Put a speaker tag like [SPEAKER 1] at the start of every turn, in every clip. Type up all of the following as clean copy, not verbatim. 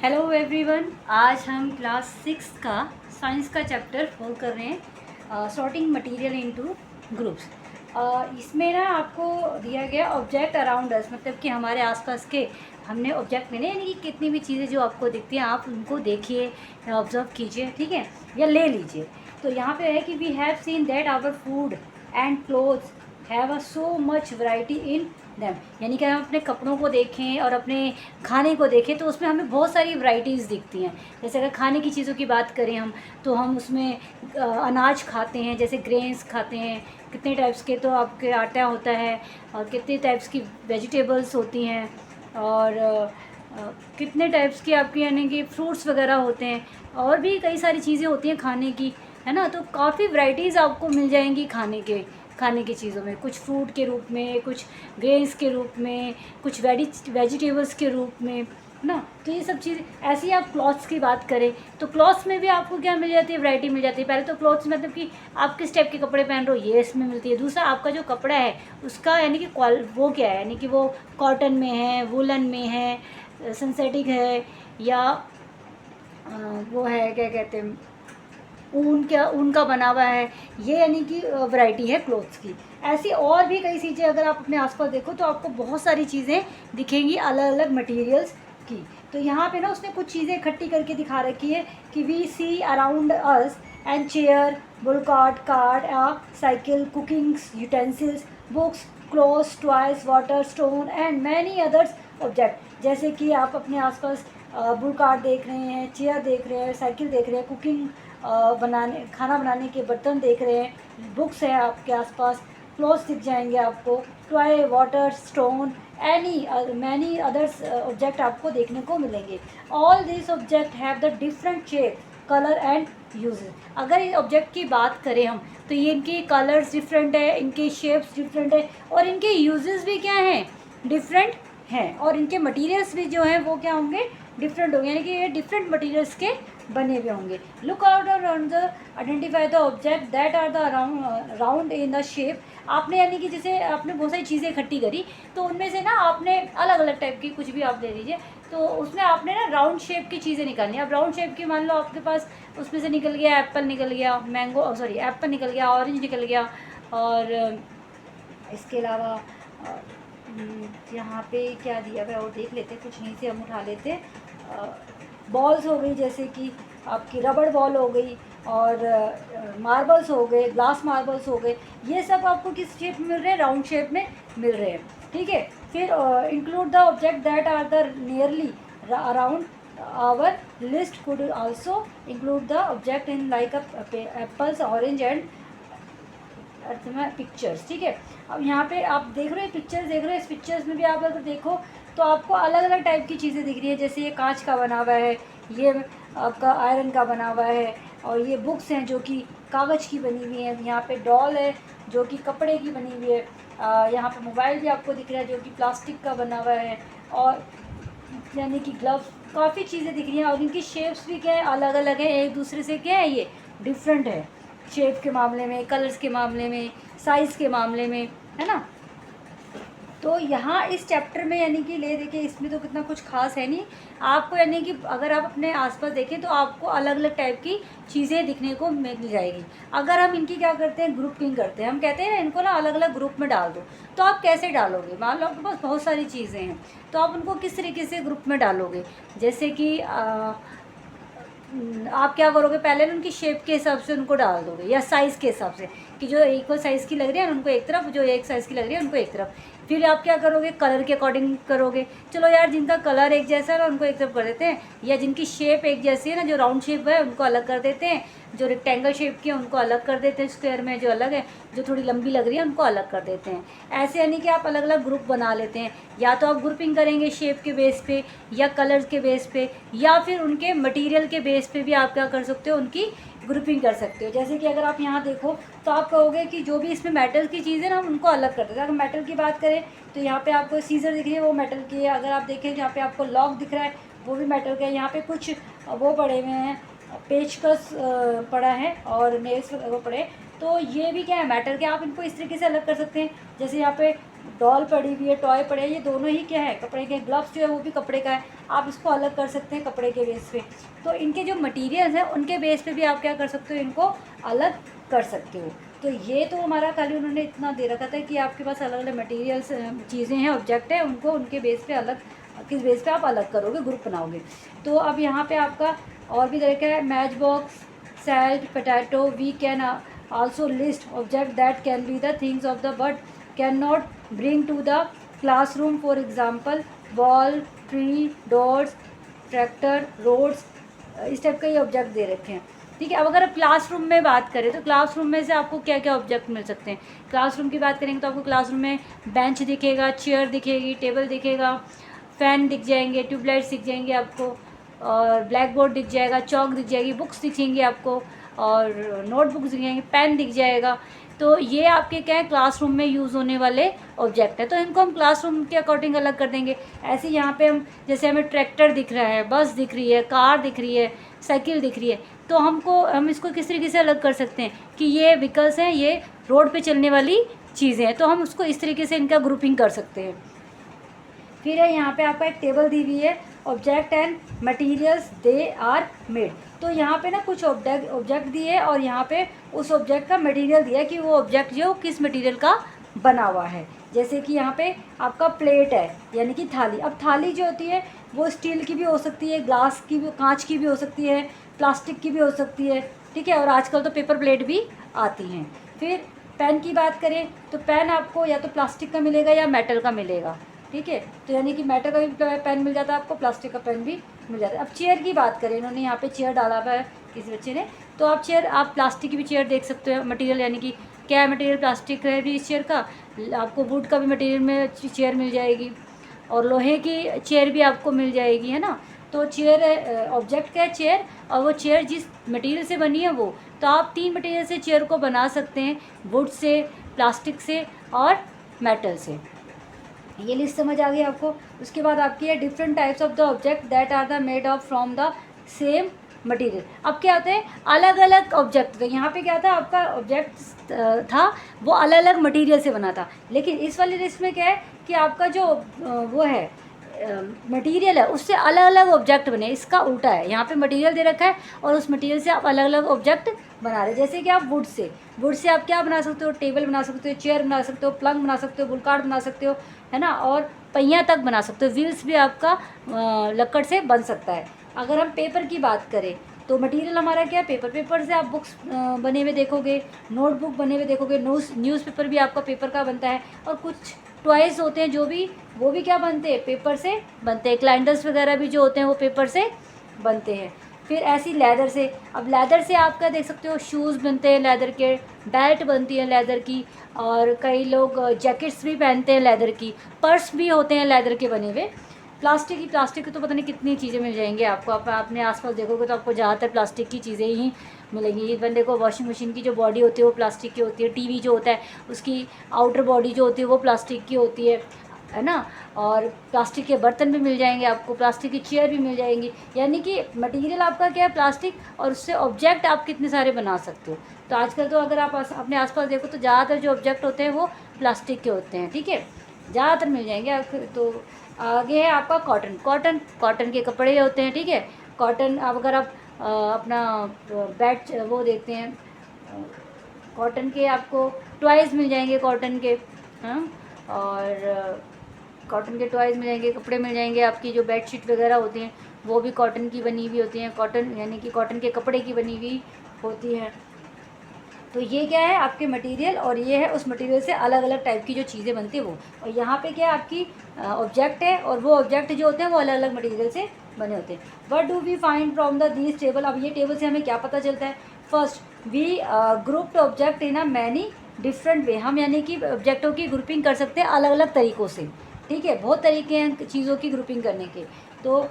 [SPEAKER 1] Hello everyone, आज हम class 6 का साइंस का चैप्टर 4 कर रहे हैं, सॉर्टिंग मटेरियल इनटू ग्रुप्स। इसमें ना आपको दिया गया ऑब्जेक्ट अराउंड अस, मतलब कि हमारे आसपास के हमने ऑब्जेक्ट लेने, यानी कि कितनी भी चीज़ें जो आपको दिखती हैं आप उनको देखिए, ऑब्जर्व कीजिए, ठीक है, या ले लीजिए। तो यहाँ पे है कि we have seen that our food and clothes have a so much variety in them, यानी कि हम अपने कपड़ों को देखें और अपने खाने को देखें तो उसमें हमें बहुत सारी वैरायटीज़ दिखती हैं। जैसे अगर खाने की चीज़ों की बात करें हम, तो हम उसमें अनाज खाते हैं, जैसे ग्रेन्स खाते हैं, कितने टाइप्स के, तो आपके आटा होता है, और कितने टाइप्स की वेजिटेबल्स होती हैं, और कितने टाइप्स की आपके यानी कि फ्रूट्स वगैरह होते हैं, और भी कई सारी चीज़ें होती हैं खाने की, है ना। तो काफ़ी वैरायटीज़ आपको मिल जाएंगी खाने की चीज़ों में, कुछ फ्रूट के रूप में, कुछ ग्रेन्स के रूप में, कुछ वेजिटेबल्स के रूप में, है ना। तो ये सब चीज़ ऐसे ही। आप क्लॉथ्स की बात करें तो क्लॉथ्स में भी आपको क्या मिल जाती है, वैरायटी मिल जाती है। पहले तो क्लॉथ्स मतलब कि आप किस टाइप के कपड़े पहन रहे हो ये इसमें मिलती है। दूसरा, आपका जो कपड़ा है उसका यानी कि वो क्या है, यानी कि वो कॉटन में है, वुलन में है, सिंथेटिक है, या वो है क्या कहते हैं, ऊन का बना हुआ है, ये यानी कि वैरायटी है क्लोथ्स की। ऐसी और भी कई चीज़ें अगर आप अपने आसपास देखो तो आपको बहुत सारी चीज़ें दिखेंगी अलग अलग मटेरियल्स की। तो यहाँ पे ना उसने कुछ चीज़ें इकट्ठी करके दिखा रखी है कि we see around us and chair, bull cart, cart, cycle, cookings utensils, books, clothes, toys, water, stone and many others object. जैसे कि आप अपने आसपास बुलकार्ट देख रहे हैं, चेयर देख रहे हैं, साइकिल देख रहे हैं, कुकिंग खाना बनाने के बर्तन देख रहे हैं, बुक्स है आपके आसपास, क्लोथ्स दिख जाएंगे आपको, toy, water, stone, many others object आपको देखने को मिलेंगे। All this object have the different shape, colour and uses. अगर इस ऑब्जेक्ट की बात करें हम तो ये इनके कलर्स डिफरेंट है, इनके शेप्स डिफरेंट है, और इनके यूजेस भी क्या हैं, डिफरेंट हैं, और इनके मटेरियल्स भी जो हैं वो क्या होंगे, डिफरेंट होंगे, यानी कि ये डिफरेंट मटेरियल्स के बने हुए होंगे। Look out around the identify the object that are the round in the shape. आपने यानी कि जैसे आपने बहुत सारी चीज़ें इकट्ठी करी, तो उनमें से ना आपने अलग अलग टाइप की कुछ भी आप ले लीजिए, तो उसमें आपने ना राउंड शेप की चीज़ें निकालनी है। अब राउंड शेप की मान लो आपके पास उसमें से निकल गया एप्पल, निकल गया मैंगो, सॉरी एप्पल निकल गया, ऑरेंज निकल गया, और इसके अलावा यहाँ पे क्या दिया हुआ है और देख लेते, कुछ यहीं से हम उठा लेते। बॉल्स हो गई, जैसे कि आपकी रबड़ बॉल हो गई, और मार्बल्स हो गए, ग्लास मार्बल्स हो गए, ये सब आपको किस शेप में मिल रहे हैं, राउंड शेप में मिल रहे हैं, ठीक है। फिर include the object that are the nearly around our list could also include the object in like apples, orange and में पिक्चर्स, ठीक है। अब यहाँ पे आप देख रहे हो पिक्चर्स देख रहे हो, इस पिक्चर्स में भी आप अगर देखो तो आपको अलग अलग टाइप की चीज़ें दिख रही है। जैसे ये कांच का बना हुआ है, ये आपका आयरन का बना हुआ है, और ये बुक्स हैं जो कि कागज़ की बनी हुई हैं। यहाँ पे डॉल है जो कि कपड़े की बनी हुई है। यहाँ पे मोबाइल भी आपको दिख रहा है जो कि प्लास्टिक का बना हुआ है, और यानी कि ग्लव्स, काफ़ी चीज़ें दिख रही हैं, और इनकी शेप्स भी क्या है, अलग अलग है, एक दूसरे से क्या है, ये डिफरेंट है शेप के मामले में, कलर्स के मामले में, साइज़ के मामले में, है ना। तो यहाँ इस चैप्टर में यानी कि ले देखिए, इसमें तो कितना कुछ खास है नहीं आपको, यानी कि अगर आप अपने आसपास देखें तो आपको अलग अलग टाइप की चीज़ें दिखने को मिल जाएगी। अगर हम इनकी क्या करते हैं, ग्रुपिंग करते हैं, हम कहते हैं ना इनको ना अलग अलग ग्रुप में डाल दो। तो आप कैसे डालोगे, मान लो आपके पास बहुत सारी चीज़ें हैं, तो आप उनको किस तरीके से ग्रुप में डालोगे। जैसे कि आप क्या करोगे, पहले ना उनकी शेप के हिसाब से उनको डाल दोगे, या साइज़ के हिसाब से, कि जो इक्वल साइज़ की लग रही है उनको एक तरफ, जो एक साइज़ की लग रही है उनको एक तरफ। फिर आप क्या करोगे, कलर के अकॉर्डिंग करोगे। चलो यार, जिनका कलर एक जैसा है ना उनको एक तरफ कर देते हैं, या जिनकी शेप एक जैसी है ना, जो राउंड शेप है उनको अलग कर देते हैं, जो रेक्टेंगल शेप की है उनको अलग कर देते हैं, स्क्वायर में जो अलग है, जो थोड़ी लंबी लग रही है उनको अलग कर देते हैं। ऐसे यानी कि आप अलग अलग ग्रुप बना लेते हैं। या तो आप ग्रुपिंग करेंगे शेप के बेस पे, या कलर के बेस पे, या फिर उनके मटेरियल के बेस पे भी आप क्या कर सकते हो, उनकी ग्रुपिंग कर सकते हो। जैसे कि अगर आप यहाँ देखो तो आप कहोगे कि जो भी इसमें मेटल की चीज़ है ना उनको अलग कर देते हैं। अगर मेटल की बात करें तो यहाँ पे आपको सीजर दिख रही है, वो मेटल की है। अगर आप देखें यहाँ पे आपको लॉक दिख रहा है, वो भी मेटल का है। यहाँ पे कुछ वो पड़े हुए हैं, पेचकस पड़ा है, और नेल्स वो पड़े, तो ये भी क्या है, मेटल के। आप इनको इस तरीके से अलग कर सकते हैं। जैसे यहाँ पे डॉल पड़ी हुई है, टॉय पड़े हैं, ये दोनों ही क्या है, कपड़े के। ग्लव्स जो है वो भी कपड़े का है, आप इसको अलग कर सकते हैं कपड़े के बेस पे। तो इनके जो मटेरियल्स हैं उनके बेस पे भी आप क्या कर सकते हो, इनको अलग कर सकते हो। तो ये तो हमारा खाली उन्होंने इतना दे रखा था कि आपके पास अलग अलग मटीरियल्स चीज़ें हैं, ऑब्जेक्ट है, उनको उनके बेस पे अलग, किस बेस पे आप अलग करोगे, ग्रुप बनाओगे। तो अब यहाँ पे आपका और भी तरीका है, match box, salad, potato. We can also list object that can be the things of the but cannot bring to the classroom, for example ball, tree, doors, tractor, roads। इस टाइप का ये ऑब्जेक्ट दे रखे हैं, ठीक है। अब अगर आप क्लासरूम में बात करें तो क्लासरूम में से आपको क्या क्या ऑब्जेक्ट मिल सकते हैं। क्लासरूम की बात करेंगे तो आपको क्लासरूम में बेंच दिखेगा, चेयर दिखेगी, टेबल दिखेगा, फ़ैन दिख जाएंगे, ट्यूबलाइट्स दिख जाएंगे आपको, और ब्लैक बोर्ड दिख जाएगा, चौक दिख जाएगी, बुक्स दिखेंगी आपको, और नोटबुक्स दिख जाएंगी, पेन दिख जाएगा। तो ये आपके क्या है, क्लासरूम में यूज़ होने वाले ऑब्जेक्ट है। तो इनको हम क्लासरूम के अकॉर्डिंग अलग कर देंगे। ऐसे यहाँ पे हम, जैसे हमें ट्रैक्टर दिख रहा है, बस दिख रही है, कार दिख रही है, साइकिल दिख रही है, तो हम इसको किस तरीके से अलग कर सकते हैं कि ये व्हीकल्स हैं, ये रोड पे चलने वाली चीज़ें हैं। तो हम उसको इस तरीके से इनका ग्रुपिंग कर सकते हैं। फिर है यहाँ पे आपका एक टेबल दी हुई है, object and materials they are made. तो यहाँ पे ना कुछ ऑब्जेक्ट दिए है और यहाँ पे उस ऑब्जेक्ट का मटेरियल दिया है कि वो ऑब्जेक्ट जो किस मटेरियल का बना हुआ है। जैसे कि यहाँ पे आपका प्लेट है, यानी कि थाली। अब थाली जो होती है वो स्टील की भी हो सकती है, ग्लास की भी, कांच की भी हो सकती है, प्लास्टिक की भी हो सकती है, ठीक है। और आजकल तो पेपर प्लेट भी आती हैं। फिर पेन की बात करें तो पेन आपको या तो प्लास्टिक का मिलेगा या मेटल का मिलेगा, ठीक है। तो यानी कि मेटल का भी पेन मिल जाता है आपको, प्लास्टिक का पेन भी मिल जाता है। अब चेयर की बात करें, इन्होंने यहाँ पे चेयर डाला हुआ है किसी बच्चे ने, तो आप चेयर, आप प्लास्टिक की भी चेयर देख सकते हो। मटेरियल यानी कि क्या मटेरियल, प्लास्टिक है भी इस चेयर का, आपको वुड का भी मटेरियल में चेयर मिल जाएगी, और लोहे की चेयर भी आपको मिल जाएगी, है ना। तो चेयर ऑब्जेक्ट का है चेयर, और वो चेयर जिस मटेरियल से बनी है वो, तो आप 3 मटेरियल से चेयर को बना सकते हैं, वुड से, प्लास्टिक से और मेटल से। ये लिस्ट समझ आ गई आपको। उसके बाद आपकी है different types of the object that are the made of from the same material. अब क्या होता है, अलग अलग ऑब्जेक्ट। तो यहाँ पे क्या था, आपका ऑब्जेक्ट था वो अलग अलग मटेरियल से बना था, लेकिन इस वाली लिस्ट में क्या है कि आपका जो वो है मटेरियल है उससे अलग अलग ऑब्जेक्ट बने। इसका उल्टा है, यहाँ पे मटेरियल दे रखा है और उस मटेरियल से आप अलग अलग ऑब्जेक्ट बना रहे। जैसे कि आप वुड से आप क्या बना सकते हो, टेबल बना सकते हो, चेयर बना सकते हो, पलंग बना सकते हो, बुलकार्ड बना सकते हो, है ना, और पहिया तक बना सकते हो। व्हील्स भी आपका लकड़ से बन सकता है। अगर हम पेपर की बात करें तो मटेरियल हमारा क्या है, पेपर से आप बुक्स बने हुए देखोगे, नोटबुक बने हुए देखोगे, न्यूज़पेपर भी आपका पेपर का बनता है, और कुछ टॉयज़ होते हैं जो भी, वो भी क्या बनते हैं, पेपर से बनते हैं। क्लाइंडर्स वगैरह भी जो होते हैं वो पेपर से बनते हैं। फिर ऐसी लेदर से, अब लेदर से आप क्या देख सकते हो, शूज़ बनते हैं लेदर के, बेल्ट बनती है लेदर की, और कई लोग जैकेट्स भी पहनते हैं लेदर की, पर्स भी होते हैं लेदर के बने हुए। प्लास्टिक की तो पता नहीं कितनी चीज़ें मिल जाएंगी आपको। आप अपने आसपास देखोगे तो आपको ज़्यादातर प्लास्टिक की चीज़ें ही मिलेंगी। इवन देखो, वॉशिंग मशीन की जो बॉडी होती है वो प्लास्टिक की होती है, टीवी जो होता है उसकी आउटर बॉडी जो होती है वो प्लास्टिक की होती है ना। और प्लास्टिक के बर्तन भी मिल जाएंगे आपको, प्लास्टिक की चेयर भी मिल जाएंगी। यानी कि मटेरियल आपका क्या है, प्लास्टिक, और उससे ऑब्जेक्ट आप कितने सारे बना सकते हो। तो आजकल तो अगर आप अपने आसपास देखो तो ज़्यादातर जो ऑब्जेक्ट होते हैं वो प्लास्टिक के होते हैं, ठीक है, ज़्यादातर मिल जाएंगे आपको। तो आगे है आपका कॉटन के कपड़े होते हैं, ठीक है। कॉटन, अब अगर आप अपना बेड वो देखते हैं, कॉटन के आपको टॉयज़ मिल जाएंगे कॉटन के, हाँ, और कॉटन के टॉयज़ मिल जाएंगे, कपड़े मिल जाएंगे। आपकी जो बेडशीट वगैरह होती हैं वो भी कॉटन की बनी हुई होती हैं, कॉटन यानी कि कॉटन के कपड़े की बनी हुई होती हैं। तो ये क्या है आपके मटेरियल, और ये है उस मटेरियल से अलग अलग टाइप की जो चीज़ें बनती है वो। और यहाँ पे क्या है, आपकी ऑब्जेक्ट है, और वो ऑब्जेक्ट जो होते हैं वो अलग अलग मटेरियल से बने होते हैं। What do we find from the this table. अब ये टेबल से हमें क्या पता चलता है, first we grouped object in a many different way. हम यानी कि ऑब्जेक्टों की ग्रुपिंग कर सकते हैं अलग अलग तरीक़ों से, ठीक है। बहुत तरीके हैं चीज़ों की ग्रुपिंग करने के। तो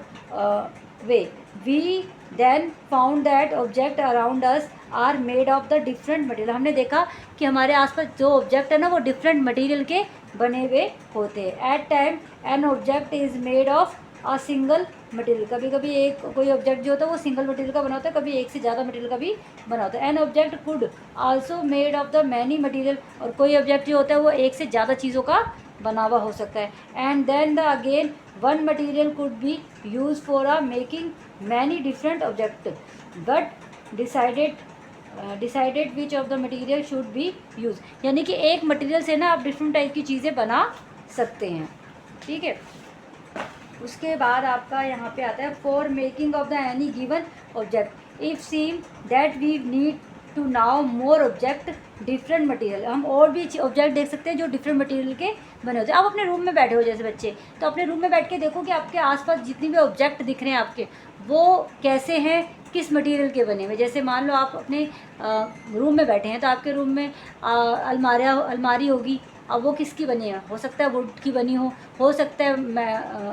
[SPEAKER 1] वे we then found that object around us are made of the different material. हमने देखा कि हमारे आसपास जो ऑब्जेक्ट है ना वो डिफरेंट मटेरियल के बने हुए होते हैं। At time an object is made of a single material. कभी कभी एक कोई ऑब्जेक्ट जो होता है वो सिंगल मटेरियल का बना होता है, कभी एक से ज़्यादा मटेरियल का भी बना होता है। An object could also made of the many material. और कोई ऑब्जेक्ट जो होता है वो एक से ज़्यादा चीज़ों का बना हुआ हो सकता है। And then the again one material could be use for a making many different object, but decided which of the material should be use. यानी कि एक मटेरियल से ना आप डिफरेंट टाइप की चीज़ें बना सकते हैं। ठीक है, उसके बाद आपका यहाँ पे आता है for making of the any given object if seem that we need to now more object different material. हम और भी ऑब्जेक्ट देख सकते हैं जो डिफरेंट मटेरियल के बने होते हैं। आप अपने रूम में बैठे हो जैसे बच्चे, तो अपने रूम में बैठ के देखो कि आपके आसपास जितने भी ऑब्जेक्ट दिख रहे हैं आपके, वो कैसे हैं, किस मटेरियल के बने हुए। जैसे मान लो आप अपने रूम में बैठे हैं, तो आपके रूम में अलमारी होगी। अब वो किसकी बनी है? हो सकता है वुड की बनी हो सकता है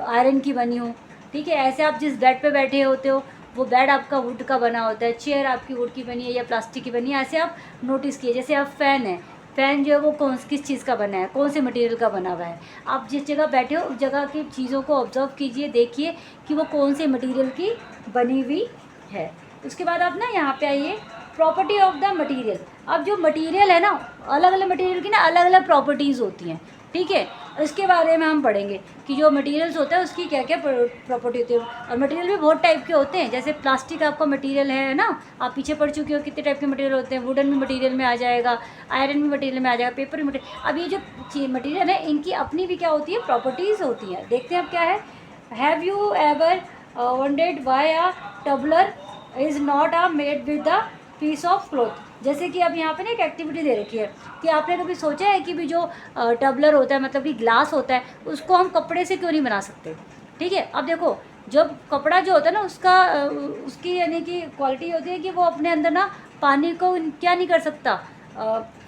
[SPEAKER 1] आयरन की बनी हो। ठीक है, ऐसे आप जिस बेड पे बैठे होते हो वो बेड आपका वुड का बना होता है, चेयर आपकी वुड की बनी है या प्लास्टिक की बनी है। ऐसे आप नोटिस किए। जैसे आप फ़ैन है, फ़ैन जो है वो किस चीज़ का बना है, कौन से मटेरियल का बना हुआ है। आप जिस जगह बैठे हो उस जगह की चीज़ों को ऑब्जर्व कीजिए, देखिए कि वो कौन से मटेरियल की बनी हुई है। उसके बाद आप ना यहाँ पे आइए, प्रॉपर्टी ऑफ द मटेरियल। अब जो मटेरियल है ना, अलग अलग मटेरियल की ना अलग अलग प्रॉपर्टीज़ होती हैं। ठीक है, इसके बारे में हम पढ़ेंगे कि जो मटेरियल्स होता है उसकी क्या क्या प्रॉपर्टी होती है। और मटेरियल भी बहुत टाइप के होते हैं। जैसे प्लास्टिक आपका मटेरियल है ना, आप पीछे पढ़ चुके हो कितने टाइप के मटेरियल होते हैं। वुडन भी मटेरियल में आ जाएगा, आयरन भी मटेरियल में आ जाएगा, पेपर भी मटेरियल। अब ये जो मटेरियल है इनकी अपनी भी क्या होती है, प्रॉपर्टीज़ होती हैं। देखते हैं अब क्या है। Have you ever wondered why a tumbler is not a made with the piece of cloth. जैसे कि अब यहाँ पे ना एक एक्टिविटी दे रखी है कि आपने कभी सोचा है कि भी जो टबलर होता है, मतलब कि ग्लास होता है, उसको हम कपड़े से क्यों नहीं बना सकते। ठीक है, अब देखो जब कपड़ा जो होता है ना उसका उसकी यानी कि क्वालिटी होती है कि वो अपने अंदर ना पानी को क्या नहीं कर सकता,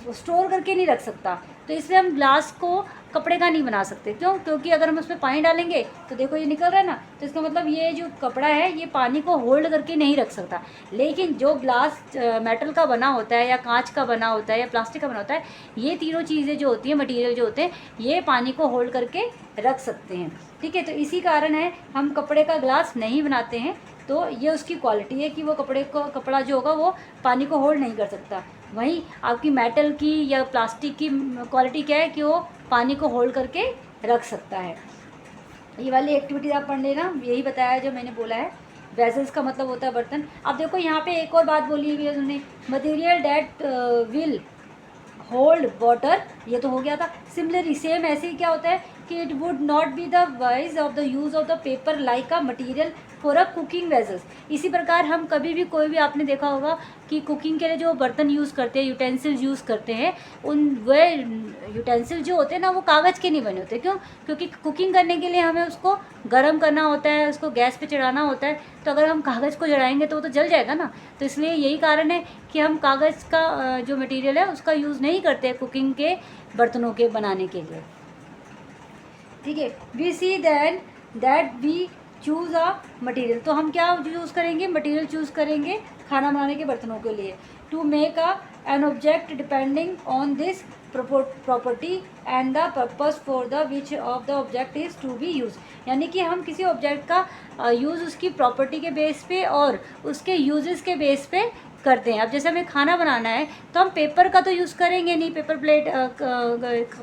[SPEAKER 1] स्टोर करके नहीं रख सकता। तो इसलिए हम ग्लास को कपड़े का नहीं बना सकते। क्यों? क्योंकि अगर हम उसमें पानी डालेंगे तो देखो ये निकल रहा है ना, तो इसका मतलब ये जो कपड़ा है ये पानी को होल्ड करके नहीं रख सकता। लेकिन जो ग्लास मेटल का बना होता है या कांच का बना होता है या प्लास्टिक का बना होता है, ये तीनों चीज़ें जो होती हैं, मटेरियल जो होते हैं, ये पानी को होल्ड करके रख सकते हैं। ठीक है, तो इसी कारण है हम कपड़े का ग्लास नहीं बनाते हैं। तो ये उसकी क्वालिटी है कि वो कपड़ा जो होगा वो पानी को होल्ड नहीं कर सकता। वहीं आपकी मेटल की या प्लास्टिक की क्वालिटी क्या है कि वो पानी को होल्ड करके रख सकता है। ये वाली एक्टिविटी आप पढ़ लेना, यही बताया जो मैंने बोला है। वेजल्स का मतलब होता है बर्तन। अब देखो यहाँ पे एक और बात बोली हुई है उन्होंने, material that will hold water, ये तो हो गया था। सिमिलरली सेम ऐसे ही क्या होता है कि it would not be the wise of the use of the paper like a material for a cooking vessels. इसी प्रकार हम कभी भी कोई भी आपने देखा होगा कि कुकिंग के लिए जो बर्तन यूज़ करते हैं, यूटेंसिल्स यूज़ करते हैं, उन वे यूटेंसिल जो होते हैं ना वो कागज़ के नहीं बने होते। क्यों? क्योंकि कुकिंग करने के लिए हमें उसको गर्म करना होता है, उसको गैस पे चढ़ाना होता है। तो अगर हम कागज़ को जलाएंगे तो वो तो जल जाएगा ना। तो इसलिए यही कारण है कि हम कागज़ का जो मटेरियल है उसका यूज़ नहीं करते कुकिंग के बर्तनों के बनाने के लिए। ठीक है, we see then that we choose a material. तो हम क्या चूज़ करेंगे? मटेरियल चूज़ करेंगे खाना बनाने के बर्तनों के लिए। To make an object depending on this property and the purpose for the which of the object is to be use. यानी कि हम किसी ऑब्जेक्ट का यूज़ उसकी प्रॉपर्टी के बेस पे और उसके यूजेस के बेस पे करते हैं। अब जैसे हमें खाना बनाना है तो हम पेपर का तो यूज़ करेंगे नहीं, पेपर प्लेट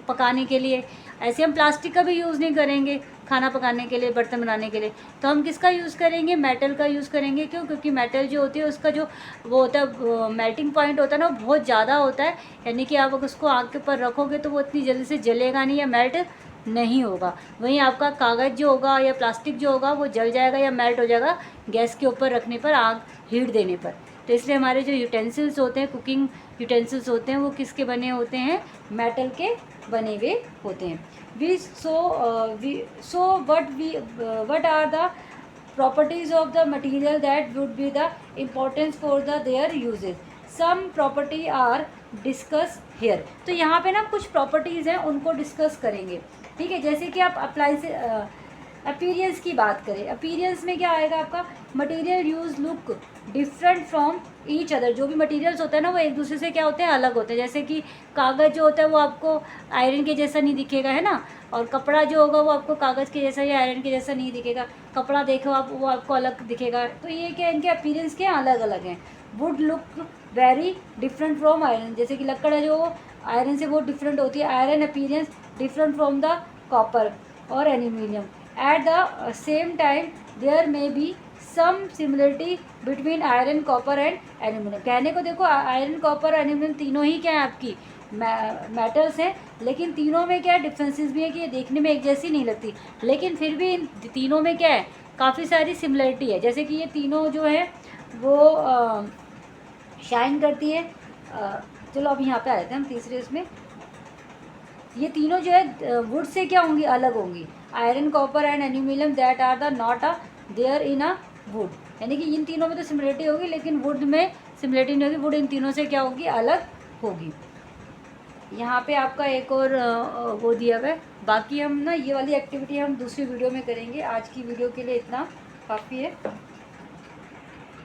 [SPEAKER 1] पकाने के लिए। ऐसे हम प्लास्टिक का भी यूज़ नहीं करेंगे खाना पकाने के लिए, बर्तन बनाने के लिए। तो हम किसका यूज़ करेंगे? मेटल का यूज़ करेंगे। क्यों? क्योंकि मेटल जो होती है उसका जो वो होता है मेल्टिंग पॉइंट होता है ना, वो बहुत ज़्यादा होता है। यानी कि आप अगर उसको आग के ऊपर रखोगे तो वो इतनी जल्दी से जलेगा नहीं या मेल्ट नहीं होगा। वहीं आपका कागज़ जो होगा या प्लास्टिक जो होगा वो जल जाएगा या मेल्ट हो जाएगा गैस के ऊपर रखने पर, आग हीट देने पर। तो इसलिए हमारे जो यूटेंसिल्स होते हैं, कुकिंग यूटेंसिल्स होते हैं, वो किसके बने होते हैं? मेटल के बने हुए होते हैं। what are the properties of the material that would be the importance for their uses? some property are discuss here। तो यहाँ पे ना कुछ प्रॉपर्टीज़ हैं उनको डिस्कस करेंगे। ठीक है, जैसे कि आप अप्लायंस अपीयरेंस की बात करें, अपीयरेंस में क्या आएगा आपका? Material use look different from each other. जो भी मटेरियल्स होते हैं ना वो एक दूसरे से क्या होते हैं? अलग होते हैं। जैसे कि कागज़ जो होता है वो आपको आयरन के जैसा नहीं दिखेगा, है ना। और कपड़ा जो होगा वो आपको कागज़ के जैसा या आयरन के जैसा नहीं दिखेगा। कपड़ा देखो आप, वो आपको अलग दिखेगा। तो ये क्या, इनके अपीयरेंस क्या अलग अलग हैं। Would look very different from iron. जैसे कि लकड़ है जो आयरन से बहुत डिफरेंट होती है। Iron appearance different from the copper or aluminum. At the same time, there may be some similarity between iron, copper and aluminum. कहने को देखो आयरन, कॉपर, एल्यूमिनियम तीनों ही क्या है आपकी मेटल्स हैं, लेकिन तीनों में क्या है डिफरेंसेस भी है कि ये देखने में एक जैसी नहीं लगती, लेकिन फिर भी इन तीनों में क्या है काफ़ी सारी सिमिलरिटी है। जैसे कि ये तीनों जो है वो शाइन करती है। चलो अब यहाँ पे आ जाते हैं हम तीसरे इसमें। ये तीनों जो है वुड से क्या होंगी, अलग होंगी। Iron, copper and aluminium that are the not a there in a wood, यानी कि इन तीनों में तो सिमिलरिटी होगी लेकिन वुड में सिमिलरिटी नहीं होगी, वुड इन तीनों से क्या होगी, अलग होगी। यहाँ पे आपका एक और वो दिया हुआ है। बाकी हम ना ये वाली एक्टिविटी हम दूसरी वीडियो में करेंगे। आज की वीडियो के लिए इतना काफ़ी है।